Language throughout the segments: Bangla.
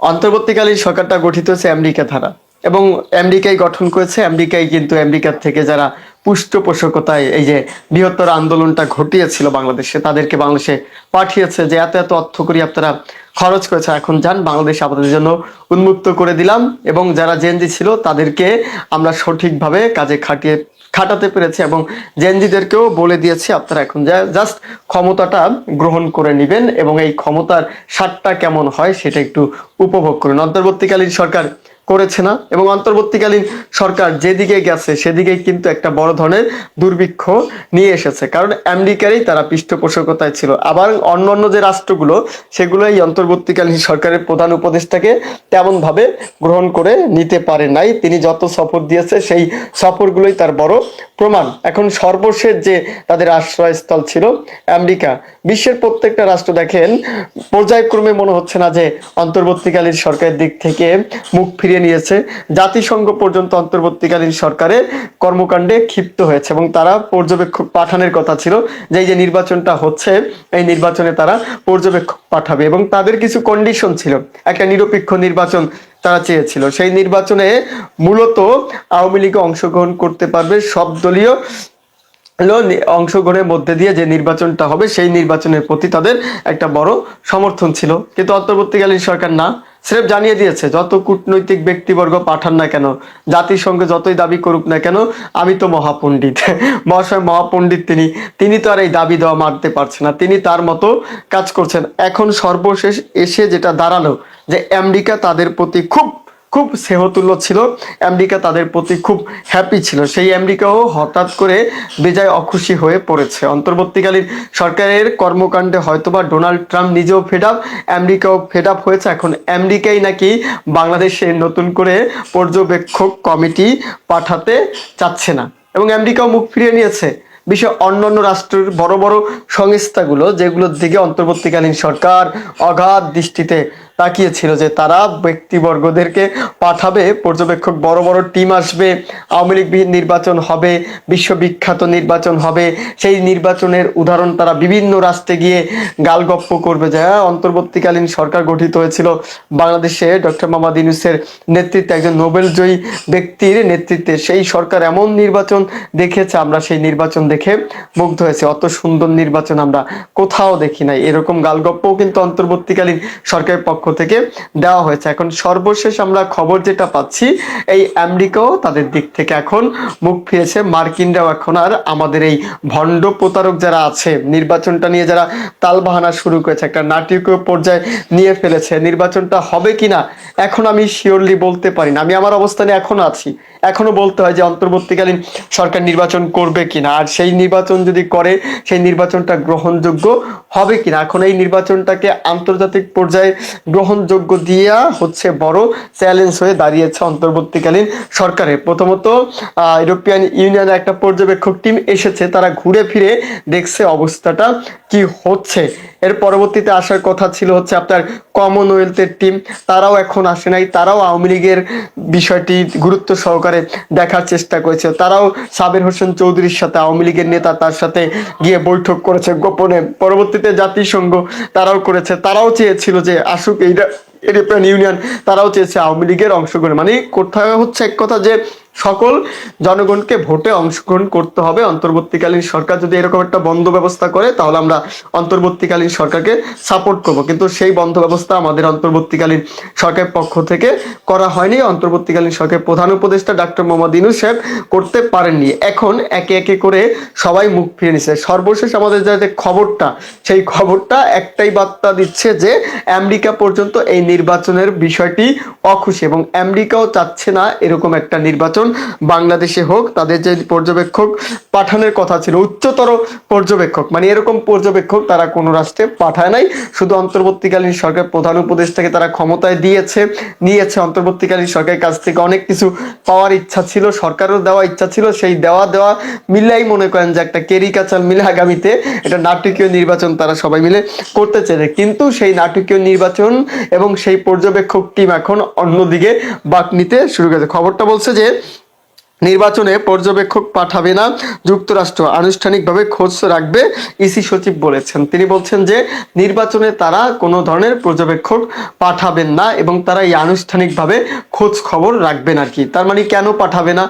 অন্তর্বর্তীকালীন সরকারটা গঠিত হয়েছে আমেরিকা দ্বারা এবং আমেরিকাই গঠন করেছে। আমেরিকাই কিন্তু আমেরিকার থেকে যারা পৃষ্ঠপোষকতায় এই যে বৃহত্তর আন্দোলনটা ঘটিয়েছিল বাংলাদেশে, তাদেরকে বাংলাদেশে পাঠিয়েছে যে এত এত অর্থ করি আপনারা খরচ করেছে, এখন যান বাংলাদেশ আপনাদের জন্য উন্মুক্ত করে দিলাম। এবং যারা জেনজি ছিল তাদেরকে আমরা সঠিকভাবে কাজে খাটাতে পেরেছি এবং জেনজিদেরকেও বলে দিয়েছি আপনারা এখন জাস্ট ক্ষমতাটা গ্রহণ করে নেবেন এবং এই ক্ষমতার স্বাদটা কেমন হয় সেটা একটু উপভোগ করুন। অন্তর্বর্তীকালীন সরকার করেছে না, এবং অন্তর্বর্তীকালীন সরকার যেদিকে গেছে সেদিকে কিন্তু একটা বড় ধরনের দুর্ভিক্ষ নিয়ে এসেছে, কারণ আমেরিকারই তারা পৃষ্ঠপোষকতায় ছিল। আবার অন্যান্য যে রাষ্ট্রগুলো সেগুলো এই অন্তর্বর্তীকালীন সরকারের প্রধান উপদেষ্টাকে তেমন ভাবে গ্রহণ করে নিতে পারে নাই। তিনি যত সফর দিয়েছে সেই সফরগুলোই তার বড় প্রমাণ। এখন সর্বশেষ যে তাদের আশ্রয়স্থল ছিল আমেরিকা, বিশ্বের প্রত্যেকটা রাষ্ট্র দেখেন পর্যায়ক্রমে মনে হচ্ছে না যে অন্তর্বর্তীকালীন সরকারের দিক থেকে মুখ ফিরিয়ে নিয়েছে। জাতিসংঘ পর্যন্ত অন্তর্বর্তীকালীন সরকারের কর্মকাণ্ডে ক্ষিপ্ত হয়েছে এবং তারা পর্যবেক্ষক পাঠানোর কথা ছিল যে এই যে নির্বাচনটা হচ্ছে এই নির্বাচনে তারা পর্যবেক্ষক পাঠাবে এবং তাদের কিছু কন্ডিশন ছিল। একটা নিরপেক্ষ নির্বাচন তারা চেয়েছিল। সেই নির্বাচনে মূলত আওয়ামী লীগ অংশগ্রহণ করতে পারবে, সব দলীয় অংশগ্রহণের মধ্যে দিয়ে যে নির্বাচনটা হবে সেই নির্বাচনের প্রতি তাদের একটা বড় সমর্থন ছিল। কিন্তু অন্তর্বর্তীকালীন সরকার না, স্রেফ জানিয়ে দিয়েছে যত কূটনৈতিক ব্যক্তিবর্গ পাঠান না কেন, জাতিসংঘে যতই দাবি করুক না কেন, আমি তো মহাপণ্ডিত মহাশয় মহাপণ্ডিত তিনি তো আর এই দাবি দেওয়া মানতে পারছে না, তিনি তার মতো কাজ করছেন। এখন সর্বশেষ এসে যেটা দাঁড়ালো যে আমেরিকা তাদের প্রতি খুব খুব স্নেহতুল্য ছিল, আমেরিকা তাদের প্রতি খুব হ্যাপি ছিল। সেই আমেরিকাও হঠাৎ করে বেজায় অখুশি হয়ে পড়েছে। অন্তর্বর্তীকালীন সরকারের কর্মকাণ্ডে হয়তোবা ডোনাল্ড ট্রাম্প নিজেও ফেড আপ, আমেরিকাও ফেড আপ হয়েছে। এখন আমেরিকাই নাকি বাংলাদেশে নতুন করে পর্যবেক্ষক কমিটি পাঠাতে চাচ্ছে না এবং আমেরিকাও মুখ ফিরিয়ে নিয়েছে। বিশ্বের অন্যান্য রাষ্ট্রের বড় বড় সংস্থাগুলো যেগুলোর দিকে অন্তর্বর্তীকালীন সরকার অগাধ দৃষ্টিতে তাকিয়েছিল যে তারা ব্যক্তিবর্গদেরকে পাঠাবে, পর্যবেক্ষক বড় বড় টিম আসবে, আওয়ামী লীগবিহীন নির্বাচন হবে, বিশ্ববিখ্যাত নির্বাচন হবে, সেই নির্বাচনের উদাহরণ তারা বিভিন্ন রাষ্ট্রে গিয়ে গালগপ্প করবে যে অন্তর্বর্তীকালীন সরকার গঠিত হয়েছিল বাংলাদেশে ডক্টর মোহাম্মদ ইউনূসের নেতৃত্বে, একজন নোবেলজয়ী ব্যক্তির নেতৃত্বে সেই সরকার এমন নির্বাচন দেখেছে, আমরা সেই নির্বাচন দেখে মুগ্ধ হয়েছে, অত সুন্দর নির্বাচন আমরা কোথাও দেখি নাই। এরকম গালগপ্পও কিন্তু অন্তর্বর্তীকালীন সরকারের পক্ষ থেকে দেওয়া হয়েছে। এখন সর্বশেষ আমরা খবর যেটা পাচ্ছি এই আমেরিকাও তাদের দিক থেকে এখন মুখ ফিরেছে। মার্কিনরাও এখন আর আমাদের এই ভণ্ড প্রতারক যারা আছে, নির্বাচনটা নিয়ে যারা তালবাহানা শুরু করেছে, একটা নাটকীয় পর্যায়ে নিয়ে ফেলেছে, নির্বাচনটা হবে কিনা এখন আমি শিওরলি বলতে পারি না। আমি আমার অবস্থানে এখনো আছি, এখনো বলতে হয় যে অন্তর্বর্তীকালীন সরকার নির্বাচন করবে কিনা, আর সেই নির্বাচন যদি করে সেই নির্বাচনটা গ্রহণযোগ্য হবে কিনা। এখন এই নির্বাচনটাকে আন্তর্জাতিক পর্যায়ে গ্রহণযোগ্য দিয়া হচ্ছে বড় চ্যালেঞ্জ হয়ে দাঁড়িয়েছে অন্তর্বর্তীকালীন সরকারের। প্রথমত ইউরোপিয়ান ইউনিয়নের একটা পর্যবেক্ষক টিম এসেছে, তারা ঘুরে ফিরে দেখছে অবস্থাটা কি হচ্ছে। এর পরবর্তীতে আসার কথা ছিল হচ্ছে আপনার কমনওয়েলথের টিম, তারাও এখন আসে নাই, তারাও আওয়ামী লীগের বিষয়টি গুরুত্ব সহকারে দেখার চেষ্টা করেছে, তারাও সাবের হোসেন চৌধুরীর সাথে আওয়ামী লীগের নেতা তার সাথে গিয়ে বৈঠক করেছে গোপনে। পরবর্তীতে জাতিসংঘ তারাও করেছে, তারাও চেয়েছিল যে আসুক এইটা ইউরোপিয়ান ইউনিয়ন, তারাও চেয়েছে আওয়ামী লীগের অংশগ্রহণ। মানে কোথায় হচ্ছে এক কথা যে সকল জনগণকে ভোটে অংশগ্রহণ করতে হবে। অন্তর্বর্তীকালীন সরকার যদি এরকম একটা বন্ধ ব্যবস্থা করে তাহলে আমরা অন্তর্বর্তীকালীন সরকারকে সাপোর্ট করব, কিন্তু সেই বন্ধ ব্যবস্থা আমাদের অন্তর্বর্তীকালীন সরকারের পক্ষ থেকে করা হয়নি। অন্তর্বর্তীকালীন সরকারের প্রধান উপদেষ্টা ডক্টর মোহাম্মদ ইউনূস সাহেব করতে পারেননি। এখন একে একে করে সবাই মুখ ফিরে নিচ্ছে। সর্বশেষ আমাদের যে খবরটা, সেই খবরটা একটাই বার্তা দিচ্ছে যে আমেরিকা পর্যন্ত এই নির্বাচনের বিষয়টি অখুশি এবং আমেরিকাও চাচ্ছে না এরকম একটা নির্বাচন বাংলাদেশে হোক। তাদের যে পর্যবেক্ষক পাঠানোর কথা ছিল, উচ্চতর পর্যবেক্ষক, মানে এরকম পর্যবেক্ষক তারা কোনো রাষ্ট্রে পাঠায় নাই। শুধু অন্তর্বর্তীকালীন সরকার প্রধান উপদেষ্টাকে তারা ক্ষমতায় নিয়েছে। অন্তর্বর্তীকালীন সরকারের কাছ থেকে অনেক কিছু পাওয়ার ইচ্ছা ছিল, সরকারও দেওয়া ইচ্ছা ছিল, সেই দেওয়া মিলাই মনে করেন যে একটা কেরিকাচার মিলে আগামীতে এটা নাটকীয় নির্বাচন তারা সবাই মিলে করতে চেয়েছে। কিন্তু সেই নাটকীয় নির্বাচন এবং সেই পর্যবেক্ষক টিম এখন অন্যদিকে বাক নিতে শুরু করেছে। খবরটা বলছে যে নির্বাচনে পর্যবেক্ষক পাঠাবে না যুক্তরাষ্ট্র, আনুষ্ঠানিকভাবে খোঁজ রাখবে ইসি সচিব বলেছেন। তিনি বলছেন যে নির্বাচনে তারা কোনো ধরনের পর্যবেক্ষক পাঠাবেন না এবং তারা এই আনুষ্ঠানিকভাবে খোঁজ খবর রাখবেন আর কি। তার মানে কেন পাঠাবে না?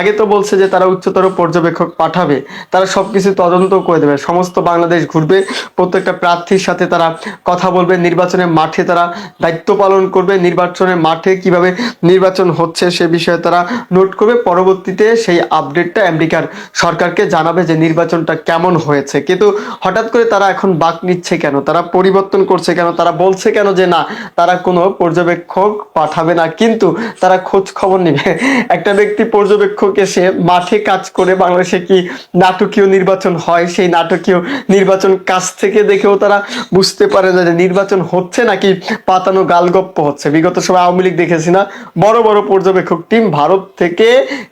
আগে তো বলছে যে তারা উচ্চতর পর্যবেক্ষক পাঠাবে, তারা সবকিছু তদন্ত করে দেবে, সমস্ত বাংলাদেশ ঘুরবে, প্রত্যেকটা প্রার্থীর সাথে তারা কথা বলবে, নির্বাচনের মাঠে তারা দায়িত্ব পালন করবে, নির্বাচনের মাঠে কিভাবে নির্বাচন হচ্ছে সে বিষয়ে তারা নোট করবে, পরবর্তীতে সেই আপডেটটা আমেরিকার সরকারকে জানাবে যে নির্বাচনটা কেমন হয়েছে। কিন্তু হঠাৎ করে তারা এখন বাক নিচ্ছে কেন, তারা পরিবর্তন করছে কেন, তারা বলছে কেন যে না তারা কোনো পর্যবেক্ষক পাঠাবে না কিন্তু তারা খোঁজ খবর নেবে? একটা ব্যক্তি পর্যবেক্ষক এসে মাঠে কাজ করে বাংলাদেশে কি নাটকীয় নির্বাচন হয়, সেই নাটকীয় নির্বাচন কাছ থেকে দেখেও তারা বুঝতে পারে না যে নির্বাচন হচ্ছে নাকি পাতানো গালগপ্প হচ্ছে। বিগত সময় আওয়ামী লীগ দেখেছি না, বড় বড় পর্যবেক্ষক টিম ভারত থেকে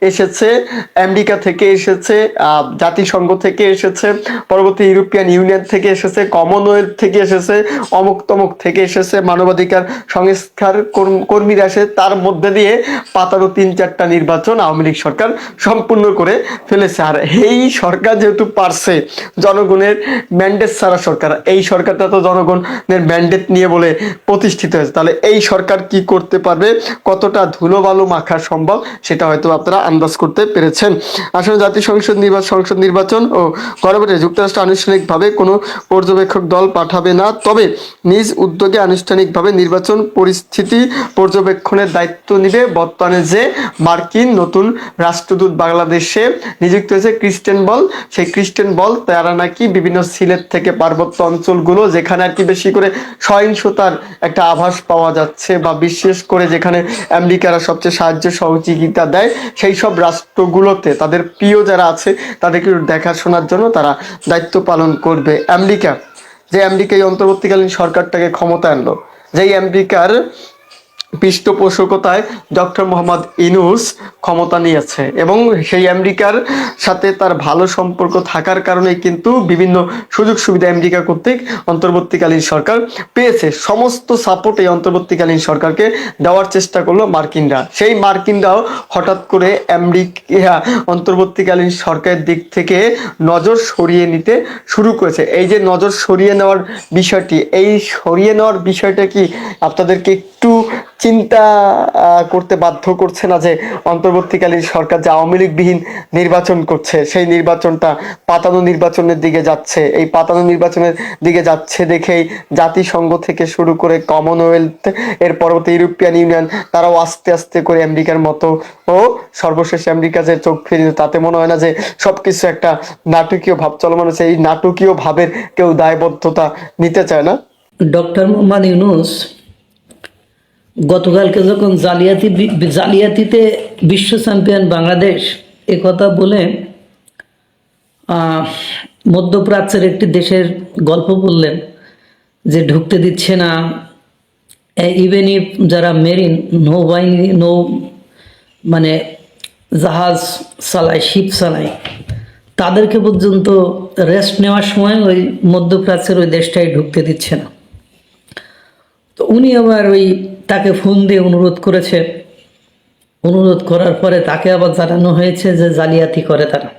এসেছে, আমেরিকা থেকে এসেছে, জাতিসংঘ থেকে এসেছে, পরবর্তী ইউরোপিয়ান ইউনিয়ন থেকে এসেছে, কমনওয়েলথ থেকে এসেছে, অমুক তমুক থেকে এসেছে, মানবাধিকার সংস্থার কর্মীরা এসে তার মধ্যে দিয়ে পাতানো ৩-৪টা নির্বাচন আওয়ামী লীগ সরকার সম্পূর্ণ করে ফেলেছে। আর এই সরকার যেহেতু পারছে, জনগণের ম্যান্ডেট ছাড়া সরকার, এই সরকারটা তো জনগণের ম্যান্ডেট নিয়ে বলে প্রতিষ্ঠিত হয়েছে, তাহলে এই সরকার কি করতে পারবে, কতটা ধুলো বালু মাখা সম্ভব সেটা হয়তো আপনারা আন্দাজ করতে পেরেছেন। আসলে জাতীয় সংসদ নির্বাচন ও গণভোটে যুক্তরাষ্ট্র আনুষ্ঠানিকভাবে কোনো পর্যবেক্ষক দল পাঠাবে না, তবে নিজ উদ্যোগে আনুষ্ঠানিকভাবে নির্বাচন পরিস্থিতি পর্যবেক্ষণের দায়িত্ব নিবে। বর্তমানে যে মার্কিন নতুন রাষ্ট্রদূত বাংলাদেশে নিযুক্ত হয়েছে ক্রিস্টেন বল, সেই ক্রিস্টেন বল তারা নাকি বিভিন্ন সিলেট থেকে পার্বত্য অঞ্চলগুলো যেখানে আর কি বেশি করে সহিংসতার একটা আভাস পাওয়া যাচ্ছে বা বিশেষ করে যেখানে আমেরিকারা সবচেয়ে সাহায্য সহযোগিতা দেয় সেই সব রাষ্ট্রগুলোতে তাদের প্রিয় যারা আছে তাদেরকে দেখাশোনার জন্য তারা দায়িত্ব পালন করবে। আমেরিকা এই অন্তর্বর্তীকালীন সরকারটাকে ক্ষমতায় আনলো, যেই আমেরিকার পৃষ্ঠপোষকতায় ডক্টর মোহাম্মদ ইউনূস ক্ষমতা নিয়েছে এবং সেই আমেরিকার সাথে তার ভালো সম্পর্ক থাকার কারণে কিন্তু বিভিন্ন সুযোগ সুবিধা আমেরিকা কর্তৃক অন্তর্বর্তীকালীন সরকার পেয়েছে। সমস্ত সাপোর্ট এই অন্তর্বর্তীকালীন সরকারকে দেওয়ার চেষ্টা করলো মার্কিনরা। সেই মার্কিনরাও হঠাৎ করে আমেরিকা অন্তর্বর্তীকালীন সরকারের দিক থেকে নজর সরিয়ে নিতে শুরু করেছে। এই যে নজর সরিয়ে নেওয়ার বিষয়টি, এই সরিয়ে নেওয়ার বিষয়টা কি আপনাদেরকে একটু চিন্তা করতে বাধ্য করছে না যে অন্তর্বর্তীকালীন সরকার যে আওয়ামী লীগবিহীন নির্বাচন করছে সেই নির্বাচনটা পাতানো নির্বাচনের দিকে যাচ্ছে, এই পাতানো নির্বাচনের দিকে যাচ্ছে দেখেই জাতিসংঘ থেকে শুরু করে কমনওয়েলথ, এর পরবর্তী ইউরোপিয়ান ইউনিয়ন তারাও আস্তে আস্তে করে আমেরিকার মতো ও সর্বশেষ আমেরিকা যে চোখ ফিরিয়ে, তাতে মনে হয় না যে সবকিছু একটা নাটকীয় ভাব চলমান হচ্ছে? এই নাটকীয় ভাবের কেউ দায়বদ্ধতা নিতে চায় না। ডক্টর মোহাম্মদ ইউনূস গতকালকে যখন জালিয়াতিতে বিশ্ব চ্যাম্পিয়ন বাংলাদেশ এ কথা বলে মধ্যপ্রাচ্যের একটি দেশের গল্প বললেন যে ঢুকতে দিচ্ছে না, ইভেন ইফ যারা মেরিন নৌবাহিনী মানে জাহাজ চালায়, শিপ চালায়, তাদেরকে পর্যন্ত রেস্ট নেওয়ার সময় ওই মধ্যপ্রাচ্যের ওই দেশটাই ঢুকতে দিচ্ছে না। তো উনি আবার তাকে ফোন দিয়ে অনুরোধ করেছে, অনুরোধ করার পরে তাকে আবার জানানো হয়েছে যে জালিয়াতি করে তারা।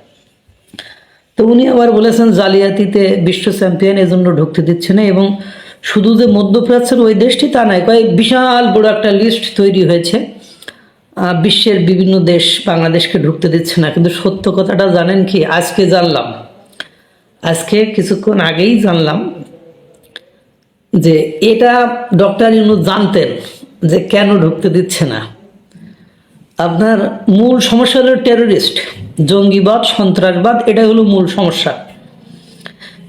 তো উনি আবার বলেছেন জালিয়াতিতে বিশ্ব চ্যাম্পিয়ন এজন্য ঢুকতে দিচ্ছে না, এবং শুধু যে মধ্যপ্রাচ্যের ওই দেশটি তা নয়, কয়েক বিশাল বড় একটা লিস্ট তৈরি হয়েছে, বিশ্বের বিভিন্ন দেশ বাংলাদেশকে ঢুকতে দিচ্ছে না। কিন্তু সত্য কথাটা জানেন কি, আজকে জানলাম, আজকে কিছুক্ষণ আগেই জানলাম যে এটা ডক্টর ইউনূস জানতেন যে কেন ঢুকতে দিচ্ছে না। আপনার মূল সমস্যা হলো টেরোরিস্ট, জঙ্গিবাদ, সন্ত্রাসবাদ, এটা হলো মূল সমস্যা।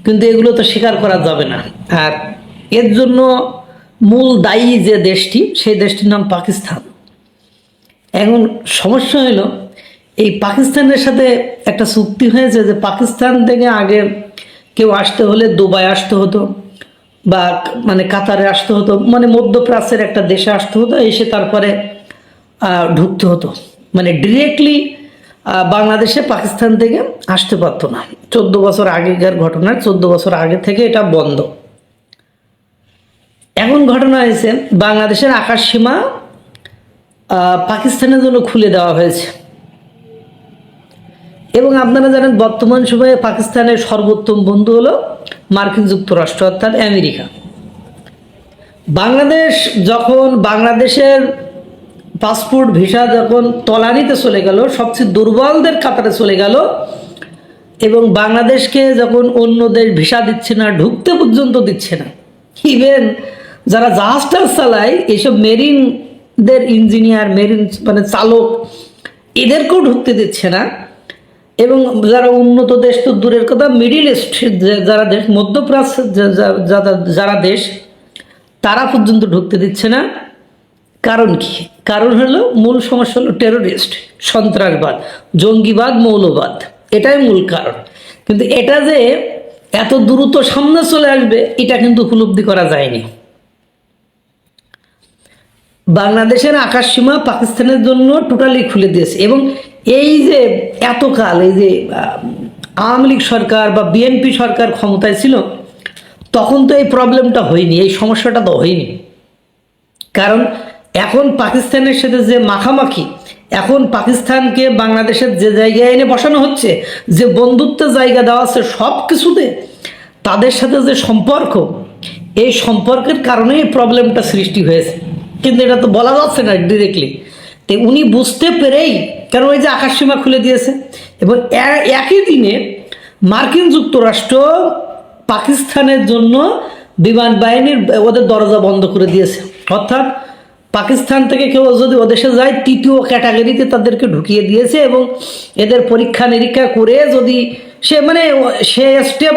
কিন্তু এগুলো তো স্বীকার করা যাবে না। আর এর জন্য মূল দায়ী যে দেশটি, সেই দেশটির নাম পাকিস্তান। এখন সমস্যা হলো এই পাকিস্তানের সাথে একটা চুক্তি হয়েছে যে পাকিস্তান থেকে আগে কেউ আসতে হলে দুবাই আসতে হতো বা মানে কাতারে আসতে হতো, মানে মধ্যপ্রাচ্যের একটা দেশে আসতে হতো, এসে তারপরে ঢুকতে হতো, মানে ডিরেক্টলি বাংলাদেশে পাকিস্তান থেকে আসতে পারতো না। 14 বছর আগেকার ঘটনা, 14 বছর আগে থেকে এটা বন্ধ। এখন ঘটনা হয়েছে বাংলাদেশের আকাশ সীমা পাকিস্তানের জন্য খুলে দেওয়া হয়েছে। এবং আপনারা জানেন বর্তমান সময়ে পাকিস্তানের সর্বোত্তম বন্ধু হলো মার্কিন যুক্তরাষ্ট্র অর্থাৎ আমেরিকা। বাংলাদেশ যখন বাংলাদেশের পাসপোর্ট ভিসা যখন তলানিতে চলে গেল, সবচেয়ে দুর্বলদের কাতারে চলে গেল, এবং বাংলাদেশকে যখন অন্য দেশ ভিসা দিচ্ছে না, ঢুকতে পর্যন্ত দিচ্ছে না, ইভেন যারা জাহাজটা চালায় এইসব মেরিনদের ইঞ্জিনিয়ার, মেরিন মানে চালক, এদেরকেও ঢুকতে দিচ্ছে না, এবং যারা উন্নত দেশ তো দূরের কথা, মিডিল ইস্ট যারা দেশ, মধ্যপ্রাচ্য যারা দেশ, তারা পর্যন্ত ঢুকতে দিচ্ছে না। কারণ কি? কারণ হলো, মূল সমস্যা হলো টেরোরিস্ট, সন্ত্রাসবাদ, জঙ্গিবাদ, মৌলবাদ, এটাই মূল কারণ। কিন্তু এটা যে এত দ্রুত সামনে চলে আসবে এটা কিন্তু উপলব্ধি করা যায়নি। বাংলাদেশের আকাশসীমা পাকিস্তানের জন্য টোটালি খুলে দিয়েছে, এবং এই যে এতকাল এই যে আওয়ামী লীগ সরকার বা বিএনপি সরকার ক্ষমতায় ছিল, তখন তো এই প্রবলেমটা হয়নি, এই সমস্যাটা তো হয়নি। কারণ এখন পাকিস্তানের সাথে যে মাখামাখি, এখন পাকিস্তানকে বাংলাদেশের যে জায়গায় এনে বসানো হচ্ছে, যে বন্ধুত্বের জায়গা দেওয়া আছে সব কিছুতে, তাদের সাথে যে সম্পর্ক, এই সম্পর্কের কারণে এই প্রবলেমটা সৃষ্টি হয়েছে। কিন্তু এটা তো বলা যাচ্ছে না ডিরেক্টলি। তো উনি বুঝতে পেরেই, কারণ ওই যে আকাশসীমা খুলে দিয়েছে, এবং একই দিনে মার্কিন যুক্তরাষ্ট্র পাকিস্তানের জন্য বিমান বাহিনীর ওদের দরজা বন্ধ করে দিয়েছে। অর্থাৎ পাকিস্তান থেকে কেউ যদি ওদেশে যায়, তৃতীয় ক্যাটাগরিতে তাদেরকে ঢুকিয়ে দিয়েছে, এবং এদের পরীক্ষা নিরীক্ষা করে যদি সে স্টেপ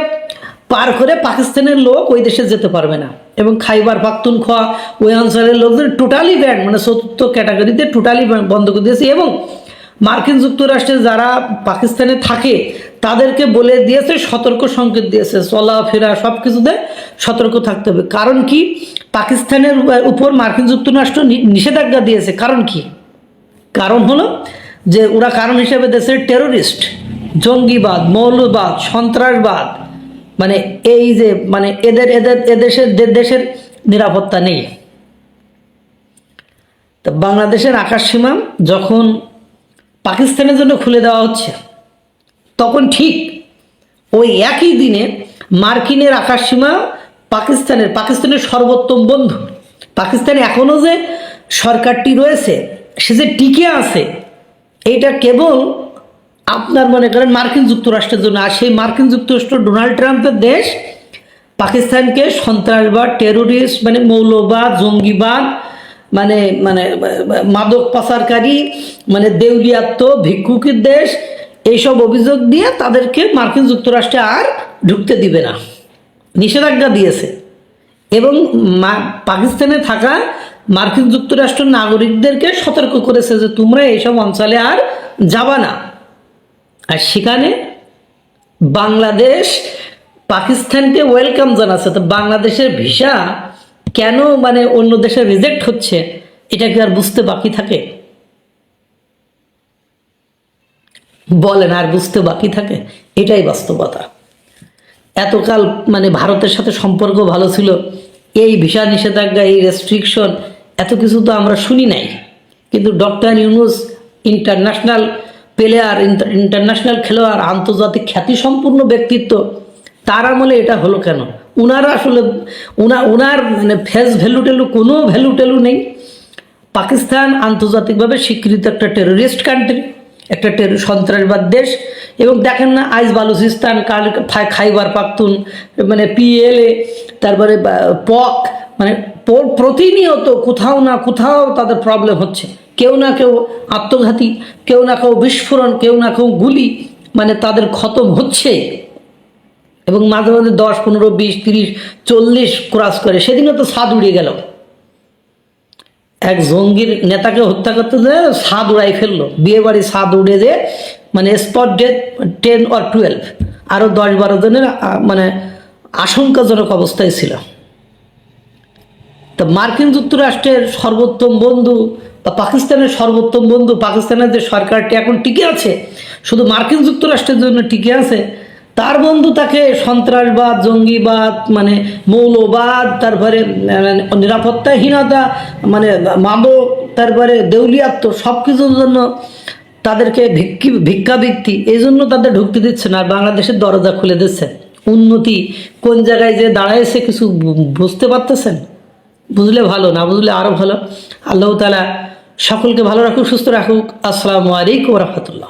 পার করে পাকিস্তানের লোক ওই দেশে যেতে পারবে না। এবং খাইবার পাখতুনখোয়া ওই অঞ্চলের লোকদের টোটালি ব্যান্ড, চতুর্থ ক্যাটাগরিতে টোটালি বন্ধ করে দিয়েছে। এবং মার্কিন যুক্তরাষ্ট্রে যারা পাকিস্তানে থাকে তাদেরকে বলে দিয়েছে, সতর্ক সংকেত দিয়েছে, চলাফেরা সব কিছুতে সতর্ক থাকতে হবে। কারণ কি? পাকিস্তানের উপর মার্কিন যুক্তরাষ্ট্র নিষেধাজ্ঞা দিয়েছে। কারণ কি? কারণ হলো যে ওরা কারণ হিসেবে দেশের টেরোরিস্ট, জঙ্গিবাদ, মৌলবাদ, সন্ত্রাসবাদ, এই যে দেশের নিরাপত্তা নেই। তো বাংলাদেশের আকাশসীমা যখন পাকিস্তানের জন্য খুলে দেওয়া হচ্ছে, তখন ঠিক ওই একই দিনে মার্কিনের আকাশসীমা পাকিস্তানের সর্বোত্তম বন্ধু, পাকিস্তানে এখনো যে সরকারটি রয়েছে, সে যে টিকে আছে, এইটা কেবল আপনার মনে করেন মার্কিন যুক্তরাষ্ট্রের জন্য। আর সেই মার্কিন যুক্তরাষ্ট্র ডোনাল্ড ট্রাম্পের দেশ পাকিস্তানকে সন্ত্রাসবাদ, টেরোরিস্ট, মৌলবাদ, জঙ্গিবাদ, মাদক পাচারকারী, দেউলিয়াত্ম, ভিক্ষুকের দেশ, এইসব অভিযোগ দিয়ে তাদেরকে মার্কিন যুক্তরাষ্ট্রে আর ঢুকতে দিবে না, নিষেধাজ্ঞা দিয়েছে। এবং পাকিস্তানে থাকা মার্কিন যুক্তরাষ্ট্র নাগরিকদেরকে সতর্ক করেছে যে তোমরা এইসব অঞ্চলে আর যাবা না। আর সেখানে বাংলাদেশ পাকিস্তানকে ওয়েলকাম জানাচ্ছে। তো বাংলাদেশের ভিসা কেন অন্য দেশে রিজেক্ট হচ্ছে, এটা কি আর বুঝতে বাকি থাকে? বলেন, আর বুঝতে বাকি থাকে? এটাই বাস্তবতা। এতকাল ভারতের সাথে সম্পর্ক ভালো ছিল, এই ভিসা নিষেধাজ্ঞা, এই রেস্ট্রিকশন, এত কিছু তো আমরা শুনি নাই। কিন্তু doctor Yunus international player, international খেলোয়াড়, আন্তর্জাতিক খ্যাতিসম্পন্ন ব্যক্তিত্ব, তার আমলে এটা হলো কেন? উনার আসলে উনার ফেস ভ্যালু টেলু, কোনো ভ্যালু টেলু নেই। পাকিস্তান আন্তর্জাতিকভাবে স্বীকৃত একটা টেরোরিস্ট কান্ট্রি, একটা সন্ত্রাসবাদ দেশ। এবং দেখেন না, আইজ বালুচিস্তান, কাল খাইবার পাখতুন, PLA, তারপরে পক, প্রতিনিয়ত কোথাও না কোথাও তাদের প্রবলেম হচ্ছে। কেউ না কেউ আত্মঘাতী, কেউ না কেউ বিস্ফোরণ, কেউ না কেউ গুলি, তাদের খতম হচ্ছে। এবং মাঝে মাঝে 10, 15, 20, 30, 40 ক্রস করে। সেদিনও তো ছাদ উড়িয়ে গেল, এক জঙ্গির নেতাকে হত্যা করতে যে ছাদ উড়াই ফেললো, বিয়ে বাড়ি ছাদ উড়ে যে স্পট ডেথ 10 or 12, আরও 10-12 জনের আশঙ্কাজনক অবস্থায় ছিল। তো মার্কিন যুক্তরাষ্ট্রের সর্বোত্তম বন্ধু বা পাকিস্তানের সর্বোত্তম বন্ধু, পাকিস্তানের যে সরকারটি এখন টিকে আছে, শুধু মার্কিন যুক্তরাষ্ট্রের জন্য টিকে আছে, তার বন্ধু তাকে সন্ত্রাসবাদ, জঙ্গিবাদ, মৌলবাদ, তারপরে নিরাপত্তাহীনতা, মাদক, তারপরে দেউলিয়াত্ম, সব কিছুর জন্য তাদেরকে ভিক্ষাবৃত্তি এই জন্য তাদের ঢুকতে দিচ্ছে না, আর বাংলাদেশের দরজা খুলে দিচ্ছে। উন্নতি কোন জায়গায় যে দাঁড়াইছে কিছু বুঝতে পারতেছেন? বুঝলে ভালো, না বুঝলে আরও ভালো। আল্লাহ তাআলা সকলকে ভালো রাখুক, সুস্থ রাখুক। আসসালামু আলাইকুম রহমতুল্লাহ।